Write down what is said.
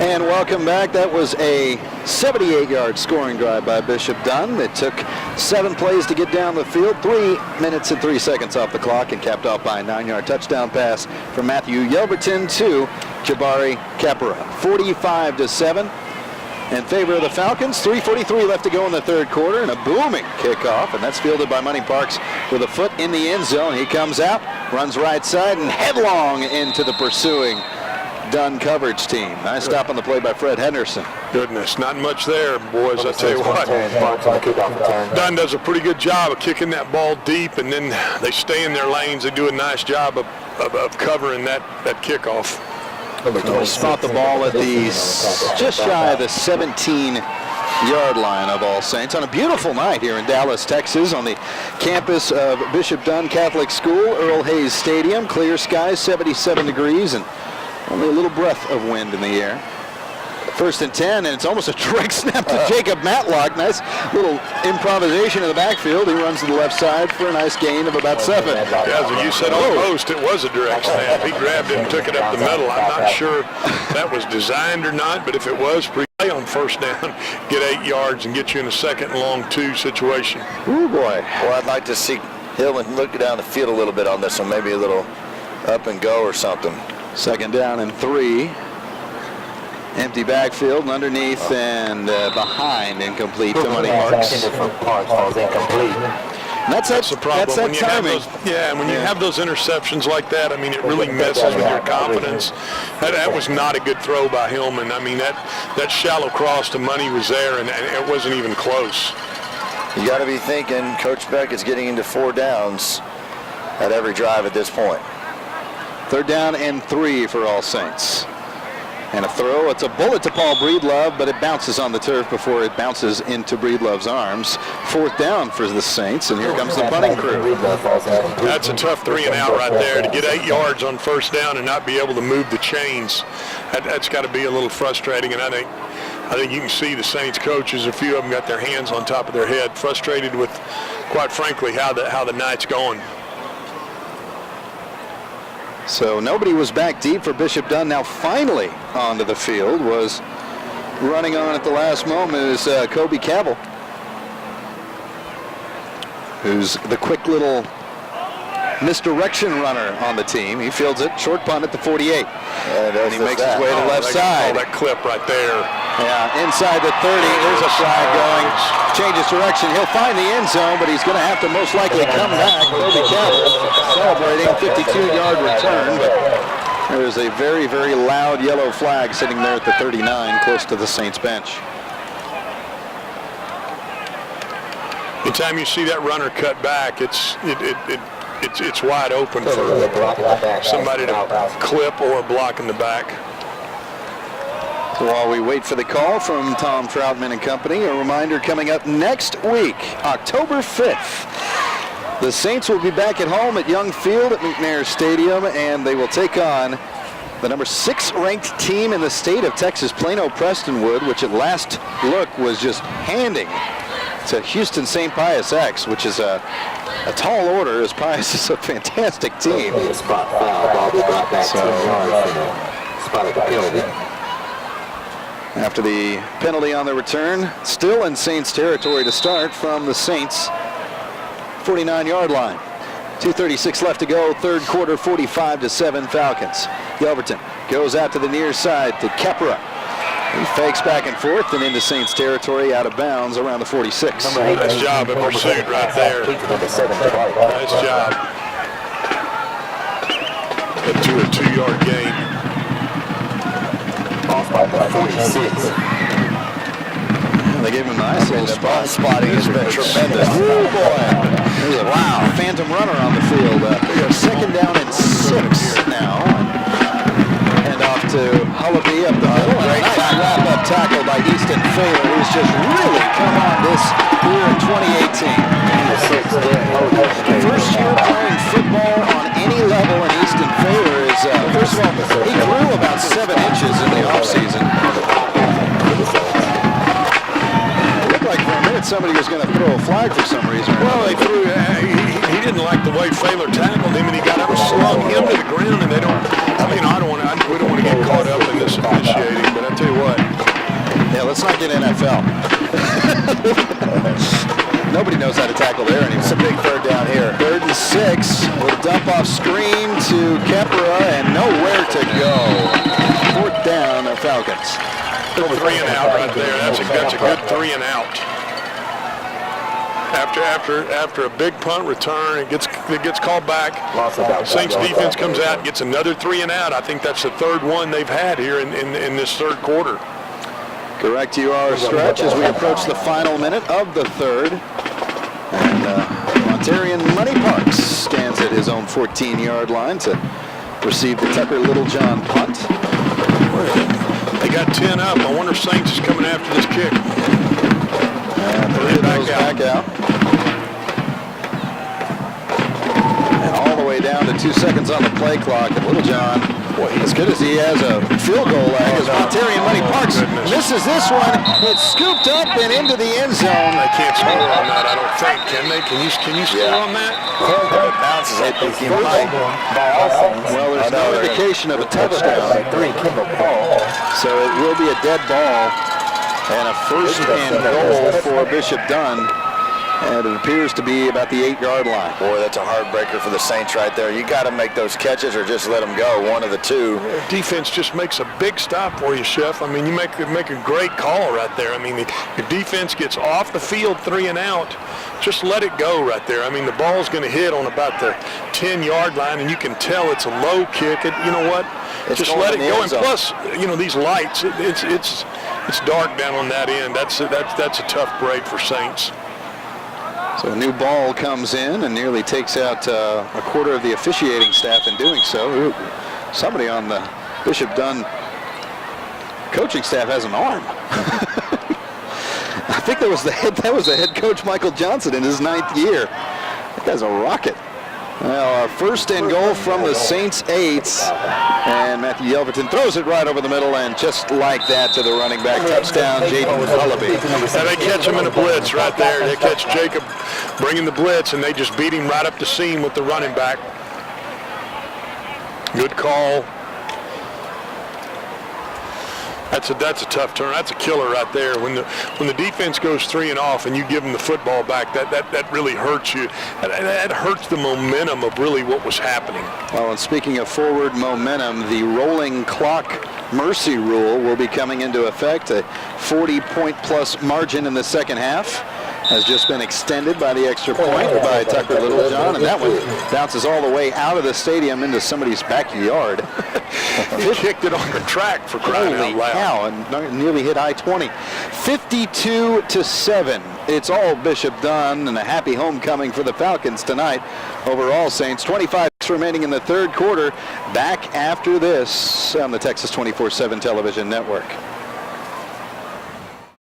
And welcome back. That was a 78-yard scoring drive by Bishop Dunne. It took 7 plays to get down the field, 3 minutes and 3 seconds off the clock, and capped off by a 9-yard touchdown pass from Matthew Yelverton to Jabari Capra. 45-7 in favor of the Falcons. 3:43 left to go in the third quarter, and a booming kickoff, and that's fielded by Money Parks with a foot in the end zone. He comes out, runs right side, and headlong into the pursuing Dunne coverage team. Nice stop on the play by Fred Henderson. Goodness, not much there, boys. I tell you what, Dunne does a pretty good job of kicking that ball deep, and then they stay in their lanes. They do a nice job of covering that kickoff. We'll spot the ball at the just shy of the 17-yard line of All Saints on a beautiful night here in Dallas, Texas, on the campus of Bishop Dunne Catholic School, Earl Hayes Stadium. Clear skies, 77 degrees, and only a little breath of wind in the air. 1st and 10, and it's almost a direct snap to Jacob Matlock. Nice little improvisation in the backfield. He runs to the left side for a nice gain of about 7. Yeah, as you said almost, it was a direct snap. He grabbed it and took it up the middle. I'm not sure that was designed or not, but if it was, play on 1st down, get 8 yards, and get you in a 2nd and long 2 situation. Ooh, boy. Well, I'd like to see Hillman look down the field a little bit on this one, maybe a little up and go or something. 2nd down and 3. Empty backfield, and underneath and behind, incomplete to Money Parks. That's the problem. That's that timing. When you have those interceptions like that, I mean, it really messes with your confidence. That was not a good throw by Hillman. I mean, that shallow cross to Money was there, and it wasn't even close. You got to be thinking Coach Beck is getting into 4 downs at every drive at this point. 3rd down and 3 for All Saints. And a throw. It's a bullet to Paul Breedlove, but it bounces on the turf before it bounces into Breedlove's arms. 4th down for the Saints, and here comes the punting crew. That's a tough 3 and out right there. To get 8 yards on 1st down and not be able to move the chains, that's got to be a little frustrating. And I think you can see the Saints coaches, a few of them got their hands on top of their head, frustrated with, quite frankly, how the night's going. So nobody was back deep for Bishop Dunne. Now finally onto the field, was running on at the last moment, is Kobe Cabell, who's the quick little misdirection runner on the team. He fields it, short punt at the 48. And he makes his way to left side. That clip right there. Yeah, inside the 30, there's a flag going. Changes direction. He'll find the end zone, but he's going to have to most likely come back. Kobe Cabell celebrating 52-yard return, but there's a very, very loud yellow flag sitting there at the 39, close to the Saints bench. Anytime you see that runner cut back, it's wide open for somebody to clip or block in the back. So while we wait for the call from Tom Troutman and company, a reminder coming up next week, October 5th. The Saints will be back at home at Young Field at McNair Stadium, and they will take on the number 6 ranked team in the state of Texas, Plano Prestonwood, which at last look was just handing to Houston St. Pius X, which is a tall order, as Pius is a fantastic team. After the penalty on the return, still in Saints territory to start from the Saints 49-yard line. 2:36 left to go, third quarter, 45-7 Falcons. Yelverton goes out to the near side to Capra. He fakes back and forth and into Saints territory, out of bounds around the 46. Nice job in pursuit right there. Nice job. Get to a 2-yard gain. Off by 46. They gave him a nice little spot. Spotting has been tremendous. Oh boy. There's a phantom runner on the field. 2nd down and 6 now. And off to Hullaby up the middle. Great wrap-up tackle by Easton Fader, who's just really come on this year in 2018. First year playing football on any level in Easton Fader is, first of all, he grew about 7 inches in the offseason. Somebody was going to throw a flag for some reason. Well, they threw. He didn't like the way Faylor tackled him, and he got up and slung him to the ground. And they don't. I mean, we don't want to get caught up in this officiating. But I tell you let's not get NFL. Nobody knows how to tackle there anymore. It's a big third down here. 3rd and 6. With a dump off screen to Kepra and nowhere to go. 4th down, the Falcons. 3 and out right there. That's a good 3 and out. After a big punt return, it gets called back. Saints defense comes out and gets another 3 and out. I think that's the 3rd one they've had here in this 3rd quarter. Correct, you are a stretch as we approach the final minute of the 3rd. And Ontarian Money Parks stands at his own 14-yard line to receive the Tucker Littlejohn punt. They got 10 up. I wonder if Saints is coming after this kick. And the goes back out. And all the way down to 2 seconds on the play clock. And Littlejohn, boy, as good as he has a field goal lag, as Ontarian Money Parks misses this one. It's scooped up and into the end zone. They can't score on that, I don't think. Can they? Can you score on that? It bounces up. Well, there's no indication of a touchdown. So it will be a dead ball and a 1st and goal for Bishop Dunne. And it appears to be about the 8-yard line. Boy, that's a heartbreaker for the Saints right there. You got to make those catches or just let them go, one of the two. Defense just makes a big stop for you, Chef. I mean, you make a great call right there. I mean, if defense gets off the field 3 and out, just let it go right there. I mean, the ball's going to hit on about the 10-yard line, and you can tell it's a low kick. You know what? Just let it go. And plus, you know, these lights, it's dark down on that end. That's a tough break for Saints. So a new ball comes in and nearly takes out a quarter of the officiating staff in doing so. Ooh, somebody on the Bishop Dunne coaching staff has an arm. I think that was the head coach Michael Johnson in his 9th year. That guy's a rocket. Well, 1st and goal from the Saints 8s. And Matthew Yelverton throws it right over the middle, and just like that to the running back. Touchdown, Jaden Hullaby. And they catch him in a blitz right there. They catch Jacob bringing the blitz, and they just beat him right up the seam with the running back. Good call. That's a tough turn. That's a killer right there. When the defense goes 3 and off and you give them the football back, that really hurts you. That hurts the momentum of really what was happening. Well, and speaking of forward momentum, the rolling clock mercy rule will be coming into effect. A 40-point-plus margin in the 2nd half has just been extended by the extra point by Tucker Littlejohn, and that one bounces all the way out of the stadium into somebody's backyard. He kicked it on the track, for crying out loud. Cow, and nearly hit I-20. 52-7. It's all Bishop Dunne, and a happy homecoming for the Falcons tonight over All Saints. 25 remaining in the 3rd quarter. Back after this on the Texas 24/7 television network.